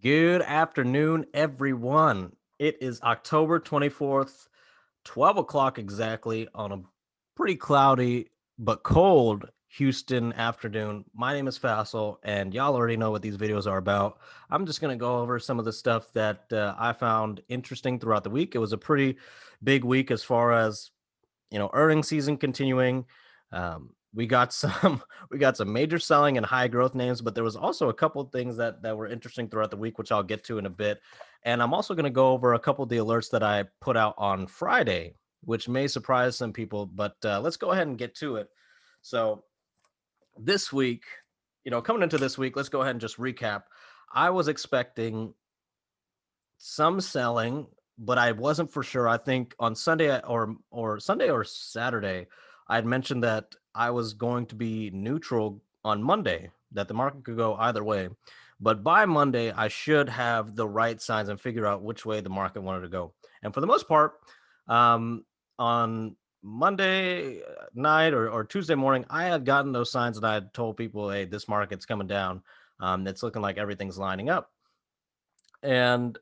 Good afternoon, everyone. It is October 24th, 12 o'clock exactly on a pretty cloudy but cold Houston afternoon. My name is Faisal, and y'all already know what these videos are about. I'm just going to go over some of the stuff that I found interesting throughout the week. It was a pretty big week as far as earnings season continuing. We got some we got some major selling and high growth names, but there was also a couple of things that were interesting throughout the week, which I'll get to in a bit. And I'm also going to go over a couple of the alerts that I put out on Friday, which may surprise some people. But let's go ahead and get to it. So this week, coming into this week, let's go ahead and just recap. I was expecting some selling, but I wasn't for sure. I think on Sunday or Sunday or Saturday, I had mentioned that I was going to be neutral on Monday, that the market could go either way. But by Monday, I should have the right signs and figure out which way the market wanted to go. And for the most part, on Monday night or Tuesday morning, I had gotten those signs and I had told people, hey, this market's coming down. It's looking like everything's lining up. And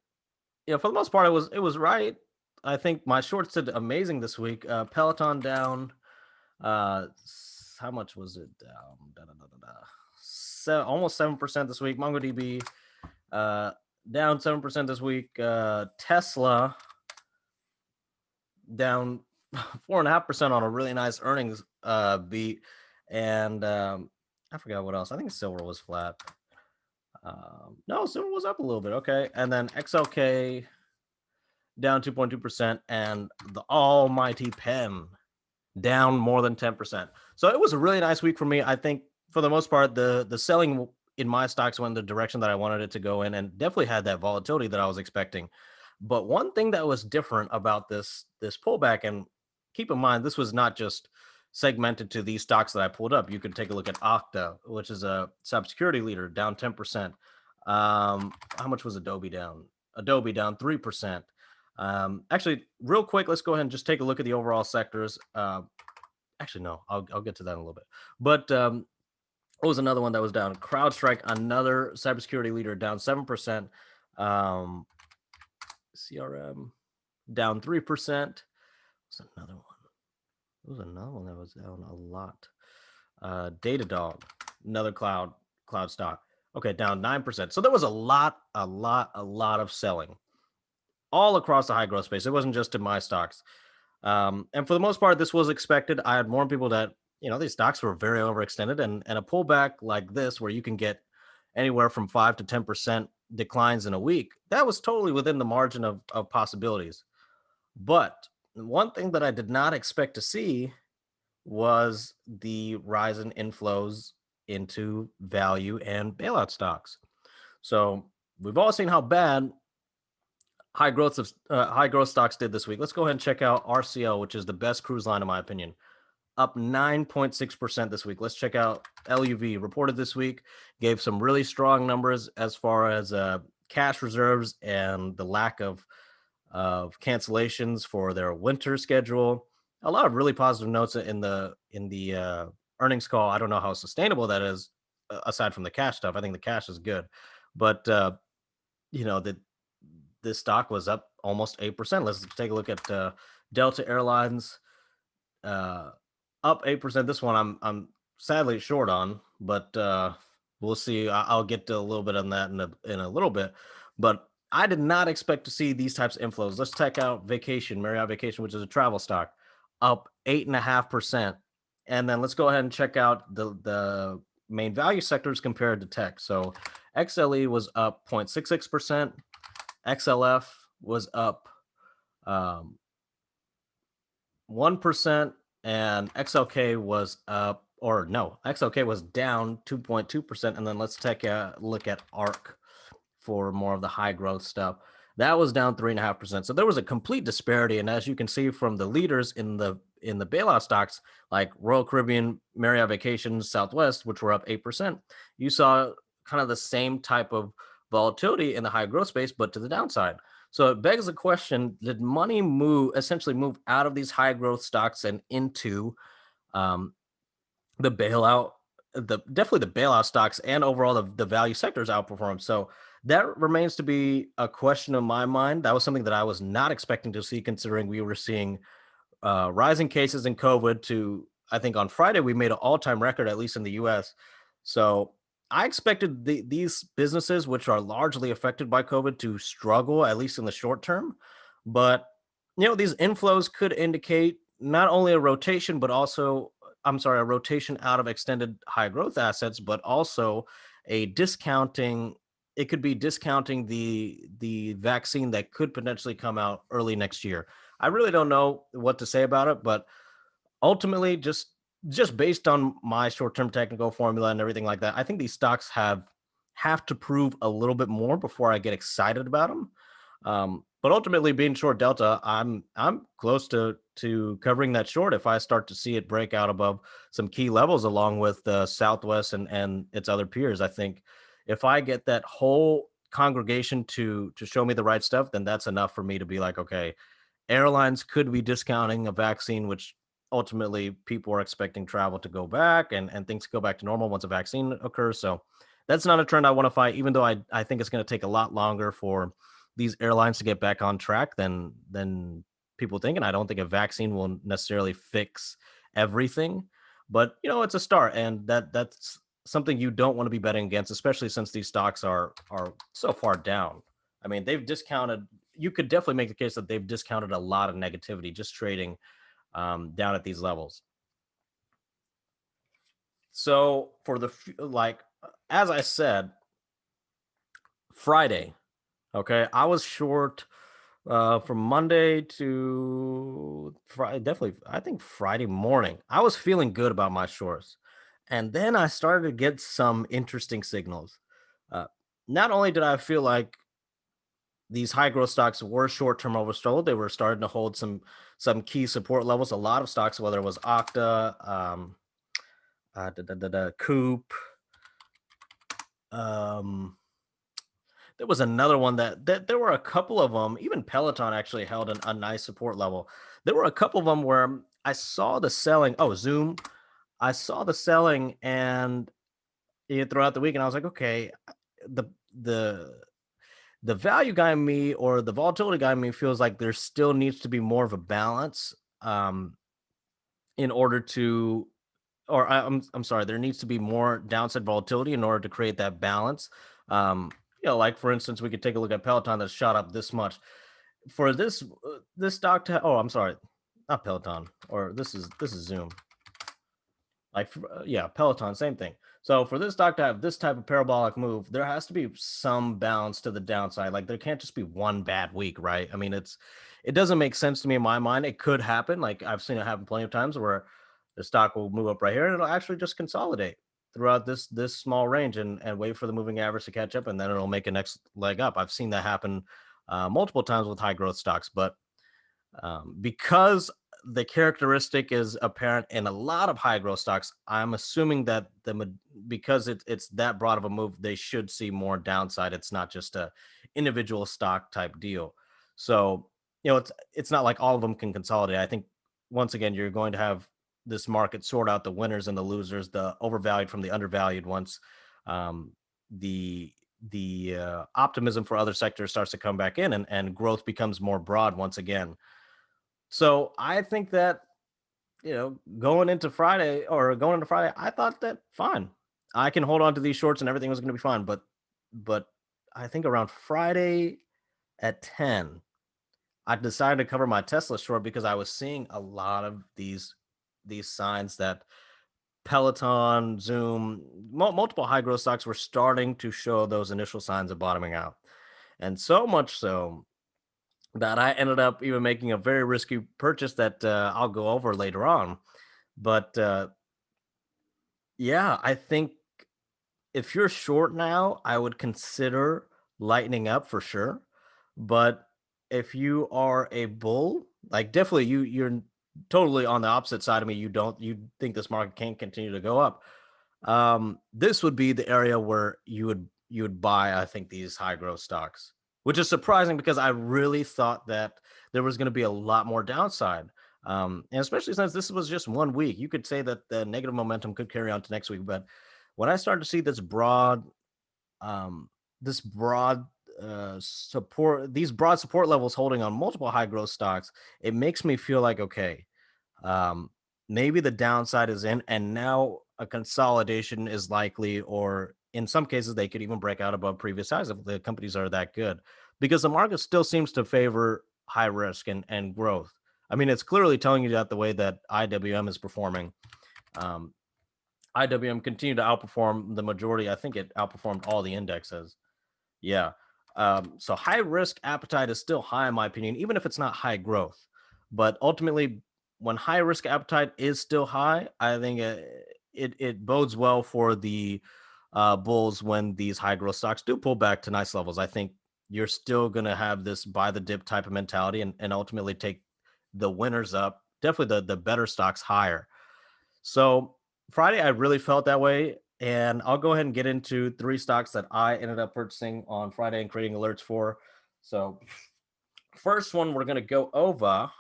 for the most part, it was right. I think my shorts did amazing this week. Peloton down. How much was it down? Almost 7% this week. MongoDB down 7% this week. Tesla down 4.5% on a really nice earnings beat, and I forgot what else. I think silver was flat. No, silver was up a little bit. Okay, and then XLK down 2.2%, and the almighty pen down more than 10%. So it was a really nice week for me. I think for the most part, the selling in my stocks went in the direction that I wanted it to go in, and definitely had that volatility that I was expecting. But one thing that was different about this pullback, and keep in mind, this was not just segmented to these stocks that I pulled up. You could take a look at Okta, which is a cybersecurity leader, down 10%. How much was Adobe down? Adobe down 3%. Actually, real quick, let's go ahead and just take a look at the overall sectors. Actually, no, I'll get to that in a little bit. But what was another one that was down? CrowdStrike, another cybersecurity leader, down 7%. CRM down 3%. What's another one? There was another one that was down a lot. Datadog, another cloud stock. Okay, down 9%. So there was a lot of selling all across the high growth space. It wasn't just in my stocks. And for the most part, this was expected. I had warned people that, these stocks were very overextended, and a pullback like this, where you can get anywhere from 5 to 10% declines in a week, that was totally within the margin of possibilities. But one thing that I did not expect to see was the rise in inflows into value and bailout stocks. So we've all seen how bad high growth stocks did this week. Let's go ahead and check out RCL, which is the best cruise line in my opinion, up 9.6% this week. Let's check out LUV, reported this week, gave some really strong numbers as far as cash reserves and the lack of cancellations for their winter schedule. A lot of really positive notes in the earnings call. I don't know how sustainable that is, aside from the cash stuff. I think the cash is good, but that this stock was up almost 8%. Let's take a look at Delta Airlines, up 8%. This one I'm sadly short on, but we'll see. I'll get to a little bit on that in a little bit. But I did not expect to see these types of inflows. Let's check out Marriott Vacation, which is a travel stock, up 8.5%. And then let's go ahead and check out the main value sectors compared to tech. So XLE was up 0.66%. XLF was up 1%, and XLK was up, or no, XLK was down 2.2%. And then let's take a look at ARC for more of the high growth stuff. That was down 3.5%. So there was a complete disparity. And as you can see from the leaders in the bailout stocks like Royal Caribbean, Marriott Vacations, Southwest, which were up 8%, you saw kind of the same type of volatility in the high growth space, but to the downside. So it begs the question: did money essentially move out of these high growth stocks and into the bailout definitely the bailout stocks and overall the value sectors outperformed. So that remains to be a question in my mind. That was something that I was not expecting to see, considering we were seeing rising cases in COVID to, I think on Friday, we made an all time record, at least in the US. So I expected these businesses, which are largely affected by COVID, to struggle, at least in the short term. But, these inflows could indicate not only a rotation, but also, I'm sorry, a rotation out of extended high growth assets, but also a discounting. It could be discounting the vaccine that could potentially come out early next year. I really don't know what to say about it, but ultimately, just based on my short-term technical formula and everything like that, I think these stocks have to prove a little bit more before I get excited about them. But ultimately, being short delta, I'm close to covering that short if I start to see it break out above some key levels, along with Southwest and its other peers. I think if I get that whole congregation to show me the right stuff, then that's enough for me to be like, okay, airlines could be discounting a vaccine, which ultimately people are expecting travel to go back and things go back to normal once a vaccine occurs. So that's not a trend I want to fight, even though I think it's going to take a lot longer for these airlines to get back on track than people think. And I don't think a vaccine will necessarily fix everything, but it's a start. And that's something you don't want to be betting against, especially since these stocks are so far down. I mean, they've discounted, you could definitely make the case that they've discounted a lot of negativity just trading down at these levels. So for as I said, Friday, okay, I was short from Monday to Friday, definitely, I think Friday morning. I was feeling good about my shorts. And then I started to get some interesting signals. Uh, Not only did I feel like these high growth stocks were short term oversold. They were starting to hold some key support levels. A lot of stocks, whether it was Okta, Coop, um, there was another one that there were a couple of them. Even Peloton actually held a nice support level. There were a couple of them where I saw the selling. Oh, Zoom. I saw the selling and throughout the week, and I was like, okay, the the the value guy in me or the volatility guy in me feels like there still needs to be more of a balance in order to, or I'm sorry, there needs to be more downside volatility in order to create that balance. Like for instance, we could take a look at Peloton that shot up this much. For this stock to, oh, I'm sorry, not Peloton, or this is Zoom. Yeah, Peloton, same thing. So for this stock to have this type of parabolic move, there has to be some balance to the downside. Like there can't just be one bad week, right? I mean, it doesn't make sense to me in my mind. It could happen. Like I've seen it happen plenty of times where the stock will move up right here and it'll actually just consolidate throughout this small range and wait for the moving average to catch up, and then it'll make a next leg up. I've seen that happen multiple times with high growth stocks, but because the characteristic is apparent in a lot of high growth stocks, I'm assuming that because it's that broad of a move, they should see more downside. It's not just a individual stock type deal. So it's not like all of them can consolidate. I think once again you're going to have this market sort out the winners and the losers, the overvalued from the undervalued. Once um, the optimism for other sectors starts to come back in and growth becomes more broad once again. So I think that, going into Friday, I thought that fine. I can hold on to these shorts and everything was going to be fine. But I think around Friday at 10, I decided to cover my Tesla short because I was seeing a lot of these signs that Peloton, Zoom, multiple high growth stocks were starting to show those initial signs of bottoming out. And so much so that I ended up even making a very risky purchase that I'll go over later on. But yeah, I think if you're short now, I would consider lightening up for sure. But if you are a bull, like definitely you're totally on the opposite side of me. You think this market can't continue to go up. This would be the area where you would buy, I think, these high growth stocks, which is surprising because I really thought that there was going to be a lot more downside. And especially since this was just one week, you could say that the negative momentum could carry on to next week. But when I started to see um, this broad support, these broad support levels holding on multiple high growth stocks, it makes me feel like, okay, um, maybe the downside is in, and now a consolidation is likely, or in some cases, they could even break out above previous highs if the companies are that good, because the market still seems to favor high risk and growth. I mean, it's clearly telling you that the way that IWM is performing. Um, IWM continued to outperform the majority. I think it outperformed all the indexes. Yeah. So high risk appetite is still high in my opinion, even if it's not high growth. But ultimately, when high risk appetite is still high, I think it bodes well for the bulls when these high growth stocks do pull back to nice levels. I think you're still going to have this buy the dip type of mentality and ultimately take the winners up, definitely the better stocks higher. So Friday, I really felt that way. And I'll go ahead and get into three stocks that I ended up purchasing on Friday and creating alerts for. So, first one, we're going to go over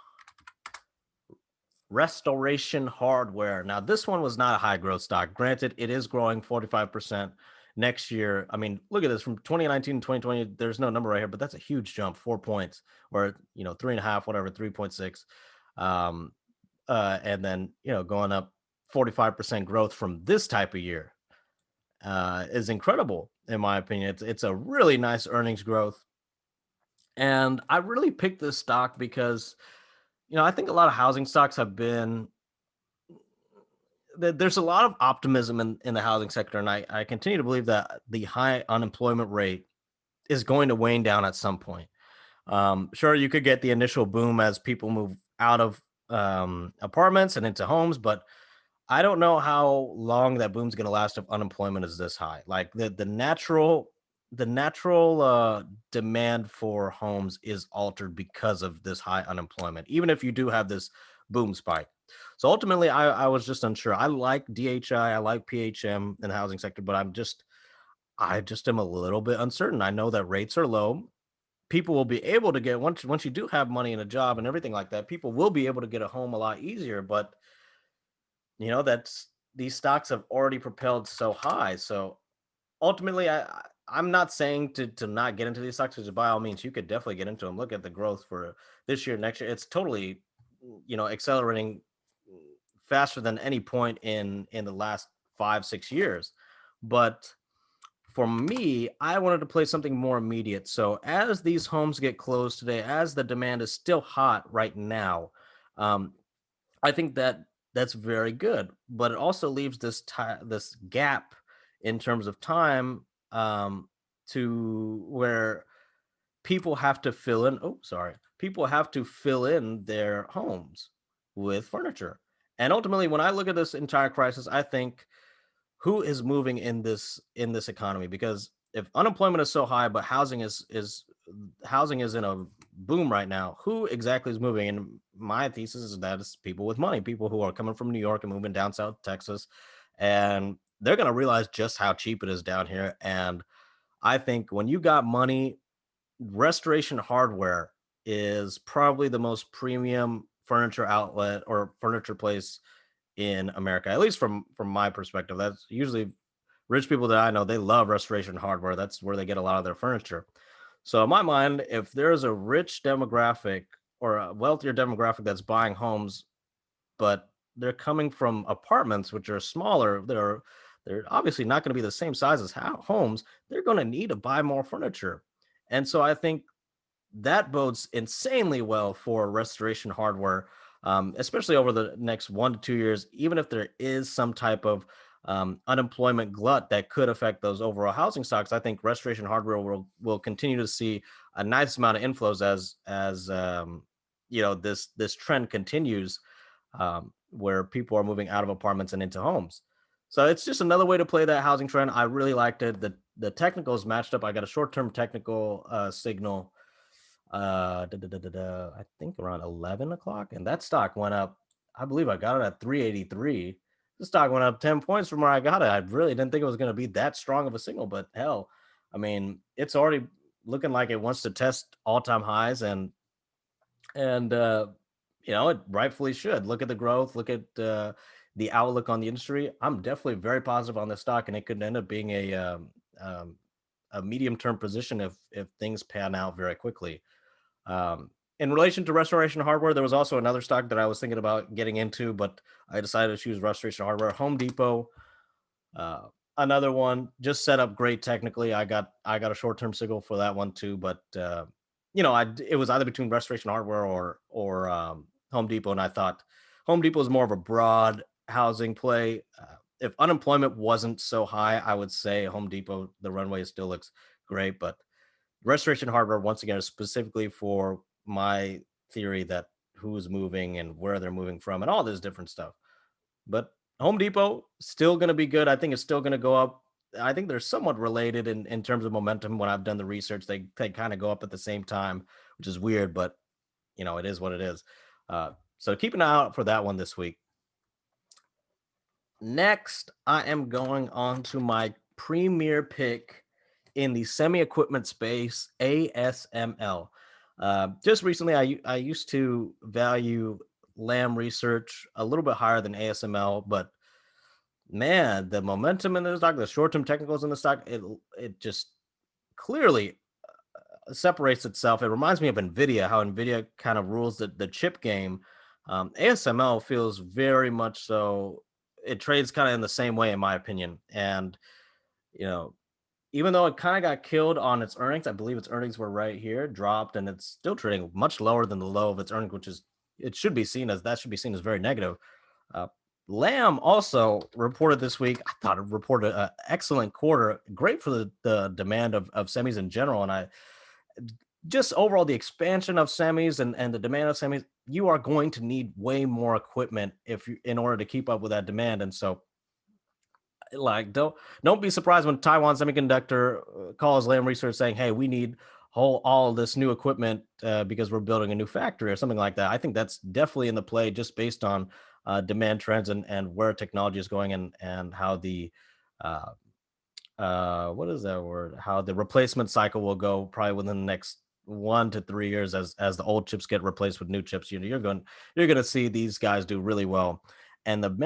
Restoration Hardware. Now, this one was not a high growth stock. Granted, it is growing 45% next year. I mean, look at this from 2019 to 2020. There's no number right here, but that's a huge jump, 4 points, or, three and a half, whatever, 3.6. Um, and then, going up 45% growth from this type of year is incredible, in my opinion. It's a really nice earnings growth. And I really picked this stock because, I think a lot of housing stocks have been there's a lot of optimism in the housing sector, and I continue to believe that the high unemployment rate is going to wane down at some point. Sure, you could get the initial boom as people move out of apartments and into homes, but I don't know how long that boom's going to last if unemployment is this high. Like the natural demand for homes is altered because of this high unemployment, even if you do have this boom spike. So ultimately, I was just unsure. I like DHI, I like PHM in the housing sector, but I just am a little bit uncertain. I know that rates are low. People will be able to get once you do have money and a job and everything like that. People will be able to get a home a lot easier, but that's these stocks have already propelled so high. So ultimately, I'm not saying to not get into these stocks, because by all means you could definitely get into them. Look at the growth for this year, next year. It's totally accelerating faster than any point in the last 5-6 years. But for me, I wanted to play something more immediate. So as these homes get closed today, as the demand is still hot right now, um, I think that that's very good, but it also leaves this gap in terms of time, to where people have to fill in. Oh, sorry, people have to fill in their homes with furniture, and ultimately, when I look at this entire crisis, I think who is moving in this economy, because if unemployment is so high but housing is in a boom right now, who exactly is moving? And my thesis is that it's people with money, people who are coming from New York and moving down south Texas, and they're going to realize just how cheap it is down here. And I think when you got money, Restoration Hardware is probably the most premium furniture outlet or furniture place in America, at least from my perspective. That's usually rich people that I know, they love Restoration Hardware. That's where they get a lot of their furniture. So in my mind, if there's a rich demographic or a wealthier demographic that's buying homes, but they're coming from apartments which are smaller, they're obviously not going to be the same size as homes. They're going to need to buy more furniture. And so I think that bodes insanely well for Restoration Hardware, especially over the next 1 to 2 years. Even if there is some type of unemployment glut that could affect those overall housing stocks, I think Restoration Hardware will continue to see a nice amount of inflows as this trend continues, where people are moving out of apartments and into homes. So it's just another way to play that housing trend. I really liked it. The technicals matched up. I got a short term technical signal, I think around 11 o'clock, and that stock went up. I believe I got it at 383. The stock went up 10 points from where I got it. I really didn't think it was going to be that strong of a signal, but hell, I mean, it's already looking like it wants to test all-time highs, and it rightfully should. Look at the growth, look at the outlook on the industry, I'm definitely very positive on this stock, and it could end up being um, a medium term position if things pan out very quickly. Um, in relation to Restoration Hardware, there was also another stock that I was thinking about getting into, but I decided to choose Restoration Hardware. Home Depot, uh, another one, just set up great technically. I got a short term signal for that one too, but it was either between Restoration Hardware or Home Depot, and I thought Home Depot is more of a broad housing play. If unemployment wasn't so high, I would say Home Depot, the runway still looks great, but Restoration Hardware, once again, is specifically for my theory that who's moving and where they're moving from and all this different stuff. But Home Depot still going to be good. I think it's still going to go up. I think they're somewhat related in terms of momentum. When I've done the research, they kind of go up at the same time, which is weird, but it is what it is. So keep an eye out for that one this week. Next, I am going on to my premier pick in the semi equipment space, ASML. Just recently, I used to value Lamb Research a little bit higher than ASML, but man, the momentum in the stock, the short term technicals in the stock, it just clearly separates itself. It reminds me of Nvidia, how Nvidia kind of rules the chip game. ASML feels very much so. It trades kind of in the same way, in my opinion. And you know, even though it kind of got killed on its earnings, I believe its earnings were right here, dropped, and it's still trading much lower than the low of its earnings, which is it should be seen as that should be seen as very negative. Uh, Lamb also reported this week. I thought it reported an excellent quarter, great for the demand of semis in general, and I just overall the expansion of semis and the demand of semis. You are going to need way more equipment if you in order to keep up with that demand, and so like don't be surprised when Taiwan Semiconductor calls Lam Research saying, "Hey, we need all this new equipment because we're building a new factory or something like that." I think that's definitely in the play just based on demand trends and where technology is going and how the uh, what is that word? How the replacement cycle will go probably within the next 1 to 3 years as the old chips get replaced with new chips. You're going to see these guys do really well. And um,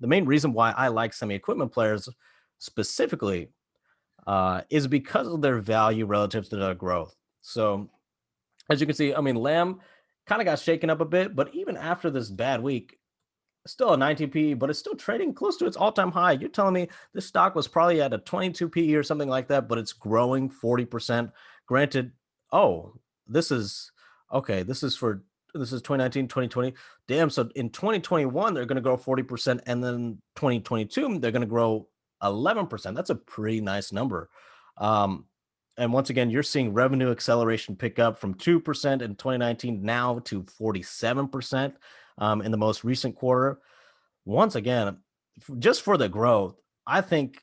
the main reason why I like semi equipment players specifically is because of their value relative to their growth. So as you can see, I mean, Lamb kind of got shaken up a bit, but even after this bad week, still a 19 PE, but it's still trading close to its all-time high. You're telling me this stock was probably at a 22 PE or something like that, but it's growing 40%. Granted, oh, this is okay. This is 2019, 2020. Damn. So in 2021, they're going to grow 40%. And then 2022, they're going to grow 11%. That's a pretty nice number. Um, and once again, you're seeing revenue acceleration pick up from 2% in 2019 now to 47% in the most recent quarter. Once again, just for the growth, I think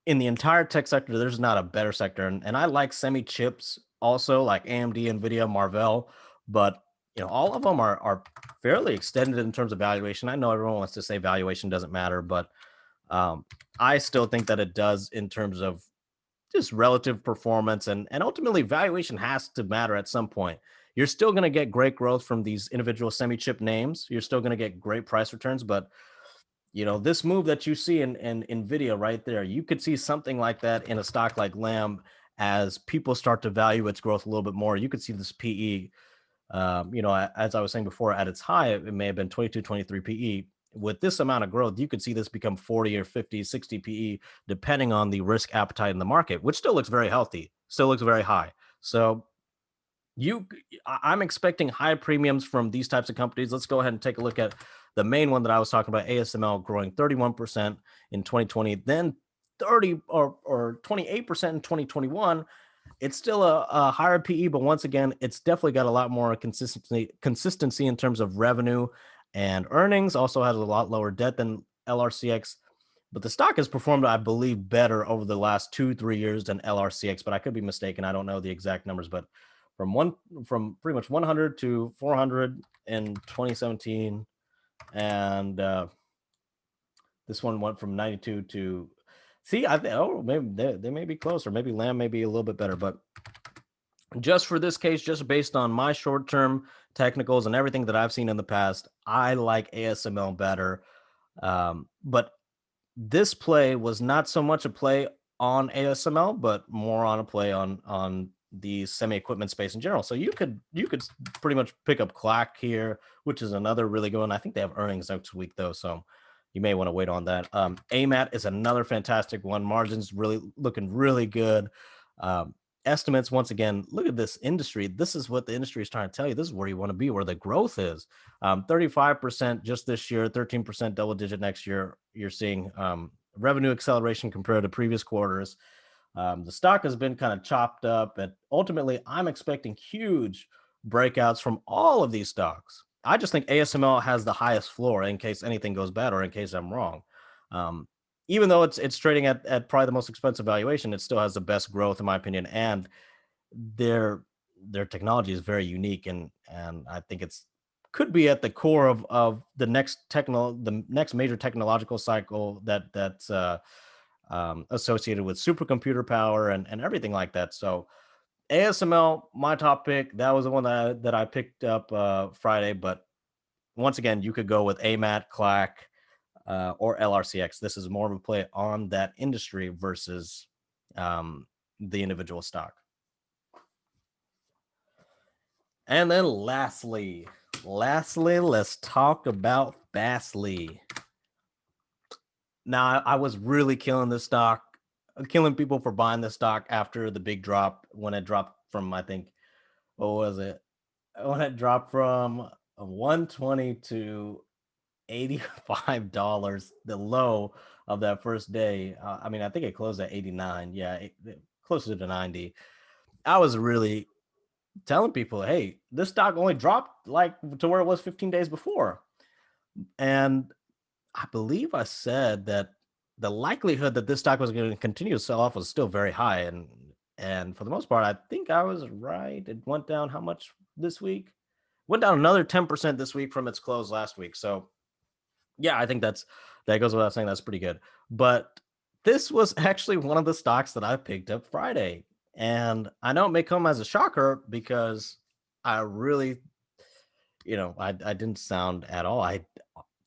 in the entire tech sector, there's not a better sector. And I like semi chips also, like AMD, NVIDIA, Marvell, but all of them are fairly extended in terms of valuation. I know everyone wants to say valuation doesn't matter, but I still think that it does in terms of just relative performance and ultimately valuation has to matter at some point. You're still going to get great growth from these individual semi chip names. You're still going to get great price returns, but this move that you see in Nvidia right there, you could see something like that in a stock like Lamb as people start to value its growth a little bit more. You could see this PE, as I was saying before, at its high, it may have been 22, 23 PE. With this amount of growth, you could see this become 40 or 50, 60 PE, depending on the risk appetite in the market, which still looks very healthy, still looks very high. So I'm expecting high premiums from these types of companies. Let's go ahead and take a look at the main one that I was talking about, ASML, growing 31% in 2020, then 30 or 28% in 2021. It's still a higher PE, but once again, it's definitely got a lot more consistency in terms of revenue and earnings. Also has a lot lower debt than LRCX, but the stock has performed, I believe, better over the last 2-3 years than LRCX. But I could be mistaken. I don't know the exact numbers, but from pretty much 100 to 400 in 2017, and this one went from 92 to see. Maybe they may be closer. Maybe Lamb may be a little bit better, but Just for this case, just based on my short-term technicals and everything that I've seen in the past, I like ASML better. But this play was not so much a play on ASML, but more on a play on the semi equipment space in general. So you could pretty much pick up Clack here, which is another really good one. I think they have earnings next week though, so you may want to wait on that. AMAT is another fantastic one. Margins really looking really good. Um, Estimates, once again, look at this industry. This is what the industry is trying to tell you. This is where you want to be, where the growth is. 35% just this year, 13% double digit next year. You're seeing revenue acceleration compared to previous quarters. The stock has been kind of chopped up, and ultimately, I'm expecting huge breakouts from all of these stocks. I just think ASML has the highest floor in case anything goes bad or in case I'm wrong. Um, Even though it's trading at probably the most expensive valuation, it still has the best growth in my opinion, and their their technology is very unique, and I think it's could be at the core of the next major technological cycle that's associated with supercomputer power and everything like that. So ASML, my top pick. That was the one that I picked up Friday. But once again, you could go with AMAT, Clack, or LRCX. This is more of a play on that industry versus um, the individual stock. And then lastly, let's talk about Fastly. Now, I was really killing this stock, killing people for buying this stock after the big drop when it dropped from, I think, what was it? When it dropped from 120 to $85, the low of that first day. I mean, I think it closed at 89. Yeah, closer to 90. I was really telling people, hey, this stock only dropped like to where it was 15 days before. And I believe I said that the likelihood that this stock was going to continue to sell off was still very high. And for the most part, I think I was right. It went down how much this week? Went down another 10% this week from its close last week. So yeah, I think that goes without saying that's pretty good. But this was actually one of the stocks that I picked up Friday. And I know it may come as a shocker because I really, I didn't sound at all.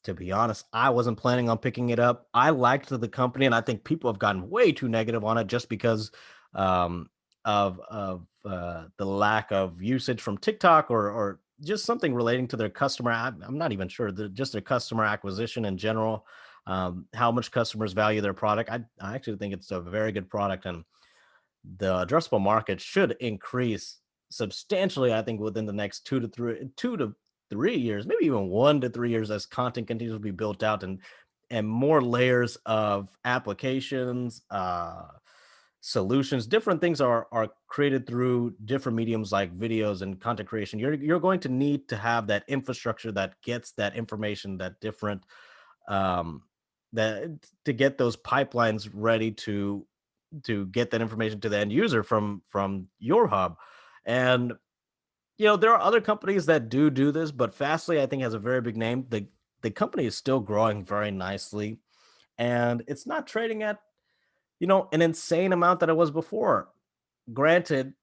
To be honest, I wasn't planning on picking it up. I liked the company, and I think people have gotten way too negative on it just because um, of the lack of usage from TikTok or just something relating to their customer. I'm not even sure. Just their customer acquisition in general, how much customers value their product. I actually think it's a very good product, and the addressable market should increase substantially, I think, within the next 2 to 3 years, maybe even 1 to 3 years, as content continues to be built out and more layers of applications, solutions, different things are created through different mediums like videos and content creation. You're going to need to have that infrastructure that gets that information, that different um that to get those pipelines ready to get that information to the end user from your hub. And there are other companies that do this, but Fastly, I think, has a very big name. The company is still growing very nicely, and it's not trading at an insane amount that it was before. Granted,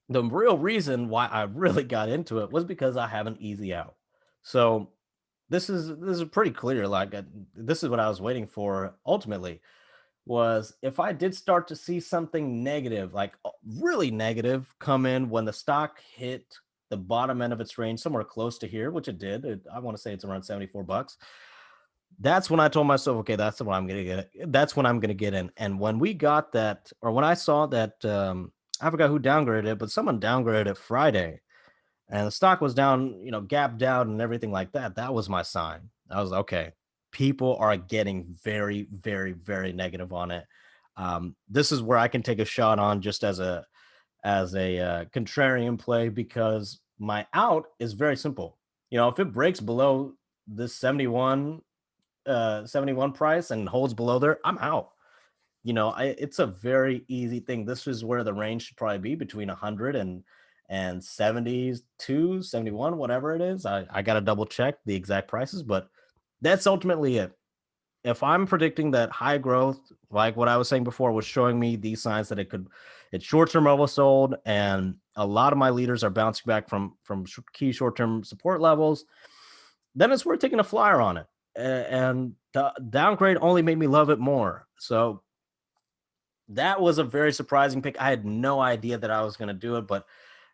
the real reason why I really got into it was because I have an easy out. So this is pretty clear. Like, this is what I was waiting for ultimately, was if I did start to see something negative, like really negative, come in when the stock hit the bottom end of its range, somewhere close to here, which it did. I want to say it's around $74. That's when I told myself, okay, that's when I'm gonna get it. That's when I'm gonna get in. And when we got that, or when I saw that, I forgot who downgraded it, but someone downgraded it Friday, and the stock was down, gap down and everything like that. That was my sign. I was okay. People are getting very, very, very negative on it. This is where I can take a shot on just as a contrarian play, because my out is very simple. If it breaks below this 71 price and holds below there, I'm out. It's a very easy thing. This is where the range should probably be, between 100 and 72, 71, whatever it is. I got to double check the exact prices, but that's ultimately it. if I'm predicting that high growth, like what I was saying before, was showing me these signs that it's short-term oversold, and a lot of my leaders are bouncing back from key short-term support levels, then it's worth taking a flyer on it. And the downgrade only made me love it more. So that was a very surprising pick. I had no idea that I was going to do it, but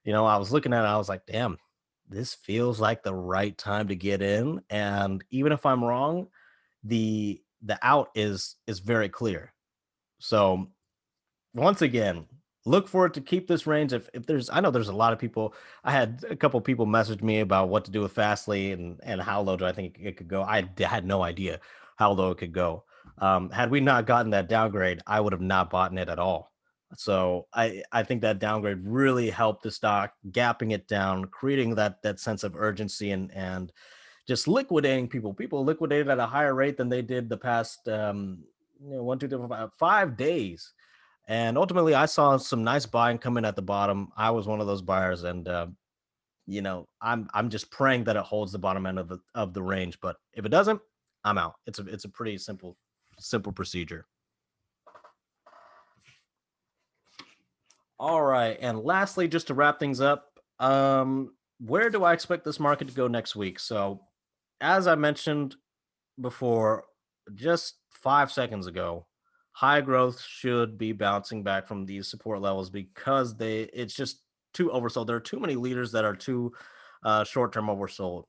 I was looking at it, I was like, damn, this feels like the right time to get in. And even if I'm wrong, the out is very clear. So once again, look for it to keep this range. If there's, I know there's a lot of people. I had a couple people message me about what to do with Fastly and how low do I think it could go. Had no idea how low it could go. Had we not gotten that downgrade, I would have not bought it at all. So I think that downgrade really helped the stock, gapping it down, creating that sense of urgency and just liquidating people. People liquidated at a higher rate than they did the past 5 days. And ultimately, I saw some nice buying come in at the bottom. I was one of those buyers, and I'm just praying that it holds the bottom end of the range. But if it doesn't, I'm out. It's a pretty simple procedure. All right, and lastly, just to wrap things up, where do I expect this market to go next week? So, as I mentioned before, just 5 seconds ago, high growth should be bouncing back from these support levels because it's just too oversold. There are too many leaders that are too short-term oversold.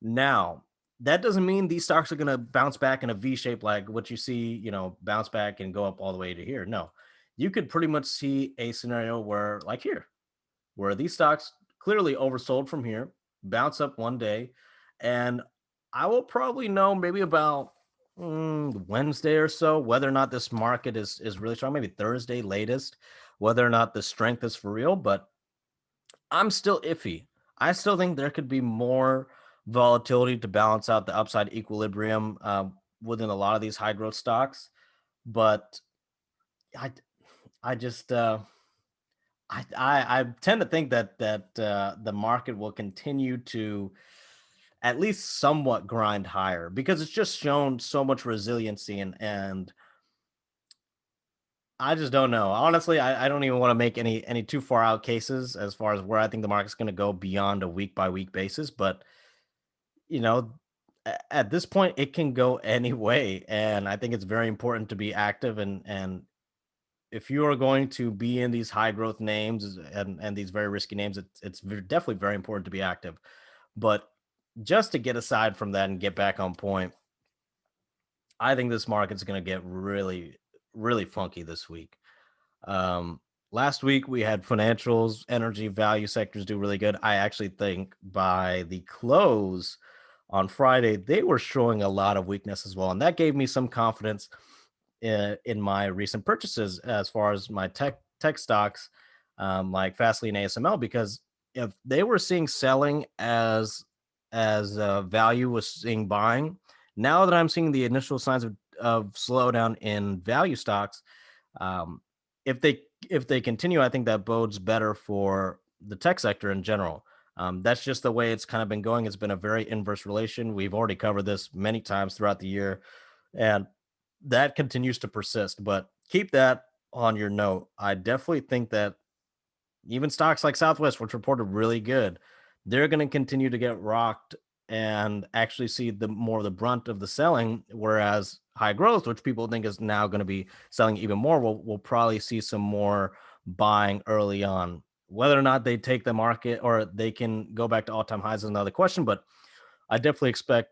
Now, that doesn't mean these stocks are going to bounce back in a V shape like what you see, bounce back and go up all the way to here. No, you could pretty much see a scenario where, like here, where these stocks clearly oversold from here, bounce up one day, and I will probably know maybe about Wednesday or so whether or not this market is really strong. Maybe Thursday latest, whether or not the strength is for real. But I'm still iffy. I still think there could be more volatility to balance out the upside equilibrium within a lot of these high growth stocks. But I I just I tend to think that the market will continue to at least somewhat grind higher because it's just shown so much resiliency and I just don't know. Honestly, I don't even want to make any too far out cases as far as where I think the market's going to go beyond a week by week basis. But you know, at this point, it can go any way, and I think it's very important to be active and if you are going to be in these high growth names and these very risky names, definitely very important to be active. But just to get aside from that and get back on point, I think this market's going to get really, really funky this week. Um, Last week we had financials, energy, value sectors do really good. I actually think by the close on Friday, they were showing a lot of weakness as well. And that gave me some confidence in my recent purchases as far as my tech stocks like Fastly and ASML because if they were seeing selling as value was seeing buying, now that I'm seeing the initial signs of slowdown in value stocks, um, if they continue, I think that bodes better for the tech sector in general. That's just the way it's kind of been going. It's been a very inverse relation. We've already covered this many times throughout the year, and that continues to persist. But keep that on your note. I definitely think that even stocks like Southwest, which reported really good, they're going to continue to get rocked and actually see the more of the brunt of the selling. Whereas high growth, which people think is now going to be selling even more, we'll probably see some more buying early on. Whether or not they take the market or they can go back to all time highs is another question. But I definitely expect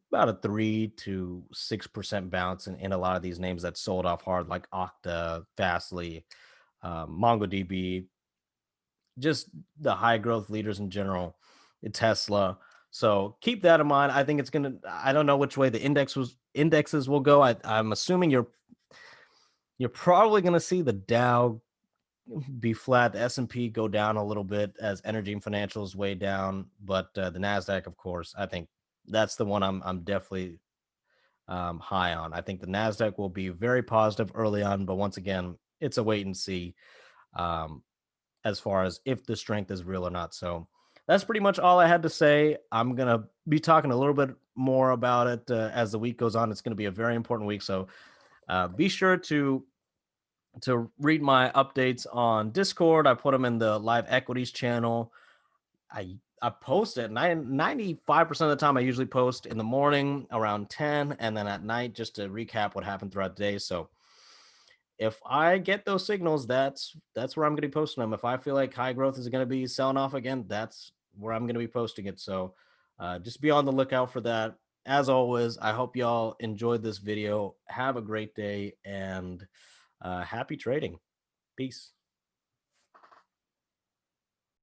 about a 3 to 6% bounce in a lot of these names that sold off hard, like Okta, Fastly, MongoDB, just the high growth leaders in general, Tesla. So keep that in mind. I think it's gonna. I don't know which way the indexes will go. I'm assuming you're probably gonna see the Dow be flat, the S&P go down a little bit as energy and financials way down, but the Nasdaq, of course, I think that's the one I'm definitely high on. I think the Nasdaq will be very positive early on, but once again, it's a wait and see. Um, as far as if the strength is real or not. So that's pretty much all I had to say. I'm going to be talking a little bit more about it as the week goes on. It's going to be a very important week. So be sure to read my updates on Discord. I put them in the live equities channel. I post it 95% of the time. I usually post in the morning around 10 and then at night just to recap what happened throughout the day. So if I get those signals, that's where I'm going to be posting them. If I feel like high growth is going to be selling off again, that's where I'm going to be posting it. So just be on the lookout for that. As always, I hope y'all enjoyed this video. Have a great day and happy trading. Peace.